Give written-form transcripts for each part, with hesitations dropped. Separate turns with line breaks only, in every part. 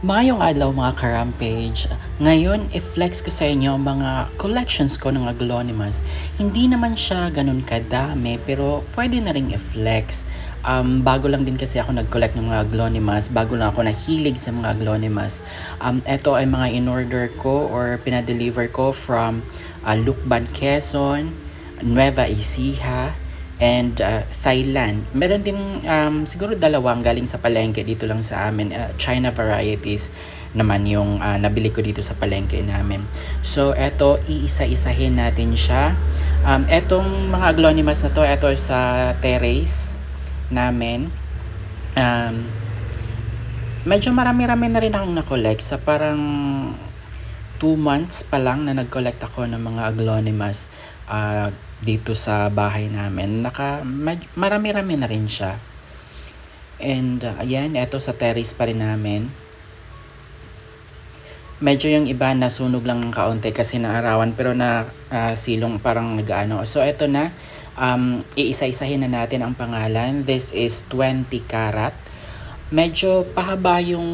Mayong adlaw mga ka-Rampage. Ngayon, i-flex ko sa inyo ang mga collections ko ng Aglonimas. Hindi naman siya ganun kadami, pero pwede na ring i-flex. Bago lang din kasi ako nag-collect ng mga Aglonimas, bago lang ako nahilig sa mga Aglonimas. Ito ay mga in-order ko or pinadeliver ko from Lukban, Quezon, Nueva Ecija, and Thailand. Meron din siguro dalawang galing sa palengke dito lang sa amin. China varieties naman yung nabili ko dito sa palengke namin. So eto, iisa-isahin natin siya. Etong mga aglonimas na to, eto sa terrace namin. Um, Medyo marami-rami na rin akong na-collect sa parang 2 months pa lang na nag-collect ako ng mga aglonimas dito sa bahay namin. Marami-rami na rin siya. And ayan, eto sa terrace pa rin namin. Medyo yung iba nasunog lang ng kaunti kasi naarawan pero na silong parang nag-ano. So eto na, iisa-isahin na natin ang pangalan. This is 20 karat. Medyo pahaba yung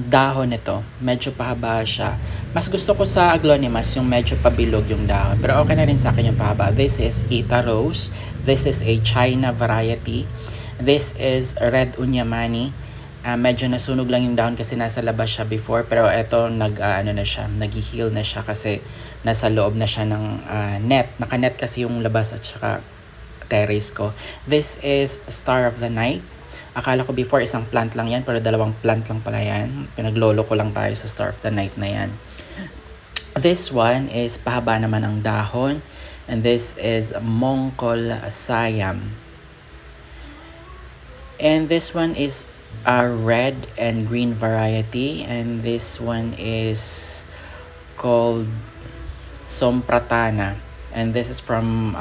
dahon nito. Medyo pahaba siya. Mas gusto ko sa aglonimas yung medyo pabilog yung dahon. Pero okay na rin sa akin yung pahaba. This is Ita Rose. This is a China variety. This is Red Unyamani. Medyo nasunog lang yung dahon kasi nasa labas siya before. Pero eto nag-heal na siya kasi nasa loob na siya ng net. Naka-net kasi yung labas at saka terrace ko. This is Star of the Night. Akala ko before isang plant lang yan, pero dalawang plant lang pala yan. Pinaglolo ko lang tayo sa Star of the Night na yan. This one is pahaba naman ang dahon. And this is Mongkol Siam. And this one is a red and green variety. And this one is called Sompratana. And this is from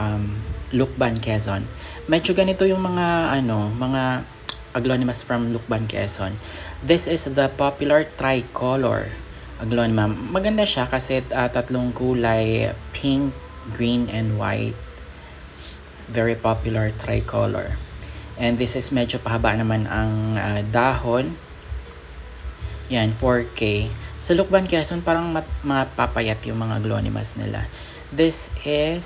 Lukban, Quezon. Medyo ganito yung mga aglonimas from Lukban, Quezon. This is the popular tricolor aglonema. Maganda siya kasi tatlong kulay, pink, green, and white. Very popular tricolor. And this is medyo pahaba naman ang dahon. Yan, 4K. Sa Lukban, Quezon, parang mapapayat yung mga aglonimas nila. This is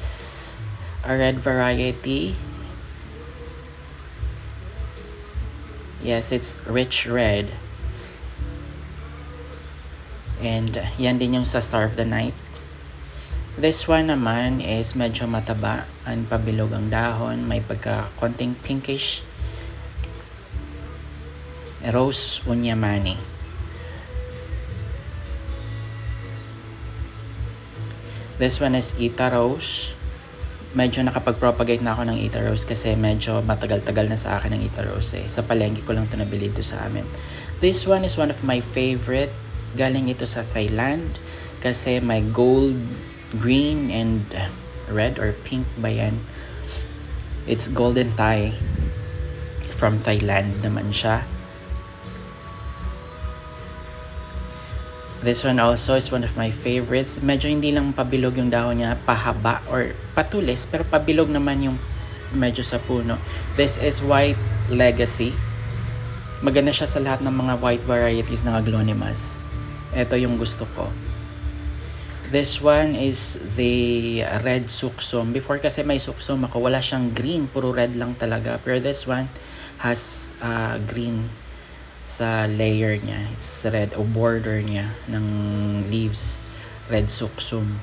a red variety. Yes, it's rich red. And yan din yung sa Star of the Night. This one naman is medyo mataba. Ang pabilog ang dahon. May konting pinkish. Rose Unyamani. This one is Ita Rose. Medyo nakapag-propagate na ako ng Ita Rose kasi medyo matagal-tagal na sa akin ang Ita Rose. Sa palengke ko lang ito nabili ito sa amin. This one is one of my favorite. Galing ito sa Thailand kasi may gold, green, and red or pink ba yan? It's golden Thai. From Thailand naman siya. This one also is one of my favorites. Medyo hindi lang pabilog yung dahon niya, pahaba or patulis, pero pabilog naman yung medyo sa puno. This is White Legacy. Maganda siya sa lahat ng mga white varieties ng aglonimas. Ito yung gusto ko. This one is the Red Suksum. Before kasi may suksum ako, wala siyang green, puro red lang talaga. Pero this one has green sa layer niya. It's red o border niya ng leaves. Red Suksum.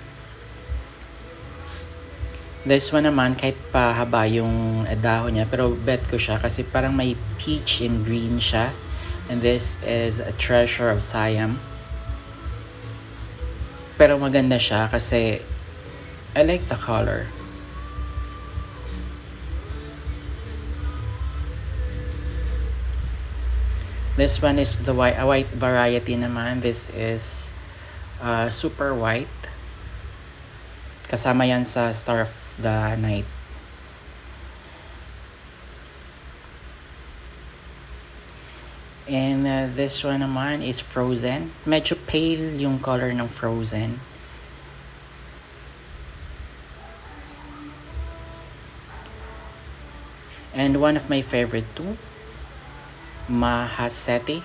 This one naman, kahit pahaba yung dahon niya, pero bet ko siya kasi parang may peach and green siya. And this is a Treasure of Siam. Pero maganda siya kasi I like the color. This one is the white variety naman. This is super white. Kasama yan sa Star of the Night. And this one naman is Frozen. Medyo pale yung color ng Frozen. And one of my favorite too, Mahaseti.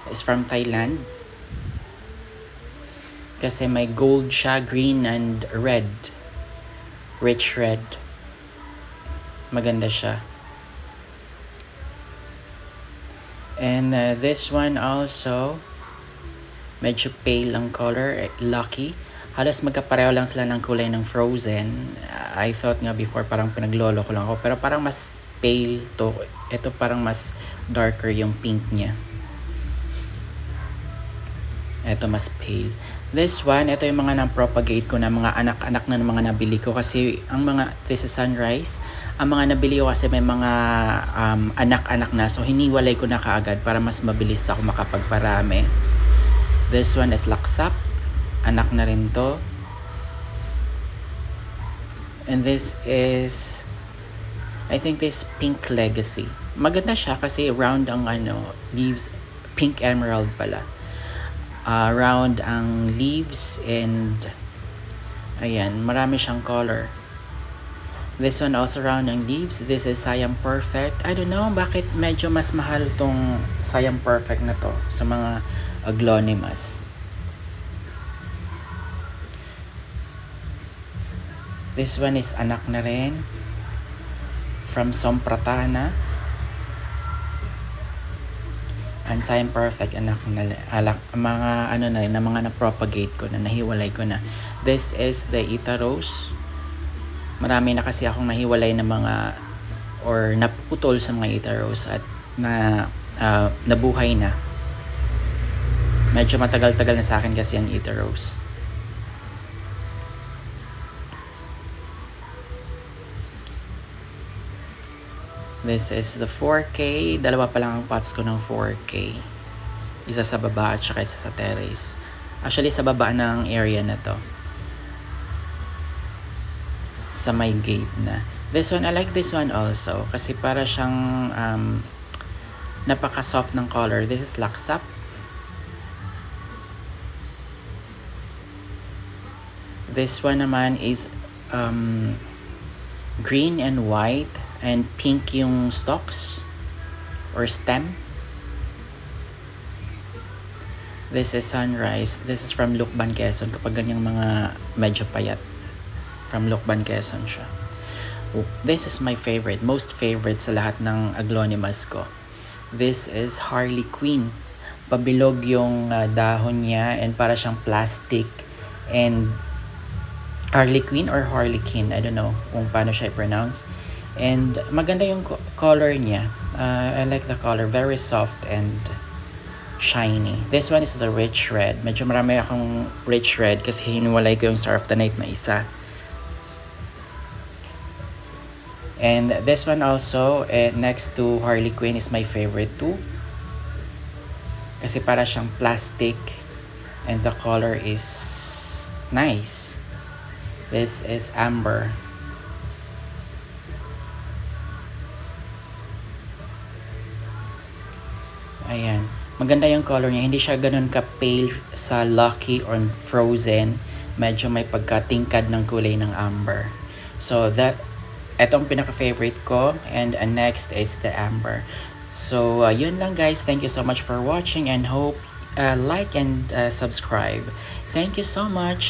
is from Thailand. Kasi may gold siya, green and red. Rich red. Maganda siya. And this one also, medyo pale ang color, Lucky. Halos magkapareho lang sila ng kulay ng Frozen. I thought nga before parang pinaglolo ko lang ako. Pero parang mas pale to. Ito parang mas darker yung pink niya. Ito mas pale. This one, ito yung mga na-propagate ko na mga anak-anak na mga nabili ko. Kasi ang mga, this is Sunrise. Ang mga nabili ko kasi may mga anak-anak na. So hiniwalay ko na kaagad para mas mabilis ako makapagparami. This one is Laksap. Anak na rin to. And this is, I think this Pink Legacy. Maganda siya kasi round ang leaves. Pink emerald pala. Round ang leaves and ayan, marami siyang color. This one also round ang leaves. This is Siam Perfect. I don't know bakit medyo mas mahal tong Siam Perfect na to sa mga aglaonimas. This one is anak na rin from Sompratana. And Siam Perfect, anak na mga na rin, na mga na-propagate ko na nahiwalay ko na. This is the Ita Rose. Marami na kasi akong nahiwalay na mga or naputol sa mga Ita Rose at nabuhay na. Medyo matagal-tagal na sa akin kasi ang Ita Rose. This is the 4K. Dalawa pa lang ang pots ko ng 4K. Isa sa baba at saka isa sa terrace. Actually, sa baba ng area na to. Sa may gate na. This one, I like this one also. Kasi para siyang napaka-soft ng color. This is Laksap. This one naman is green and white. And pink yung stalks or stem. This is Sunrise. This is from Lucban, Quezon. Kapag ganyang mga medyo payat. From Lucban, Quezon siya. This is my favorite. Most favorite sa lahat ng aglaonimas ko. This is Harley Quinn. Pabilog yung dahon niya and para siyang plastic. And Harley Quinn or Harlequin. I don't know kung paano siya i-pronounce. And maganda yung color niya. I like the color. Very soft and shiny. This one is the rich red. Medyo marami akong rich red kasi hinuwalay ko yung Star of the Night na isa. And this one also, next to Harley Quinn, is my favorite too. Kasi para siyang plastic. And the color is nice. This is Amber. Ayan. Maganda yung color niya. Hindi siya ganun ka-pale sa Lucky or Frozen. Medyo may pagka-tingkad ng kulay ng amber. So, etong pinaka-favorite ko. And next is the amber. So, yun lang guys. Thank you so much for watching and hope like and subscribe. Thank you so much.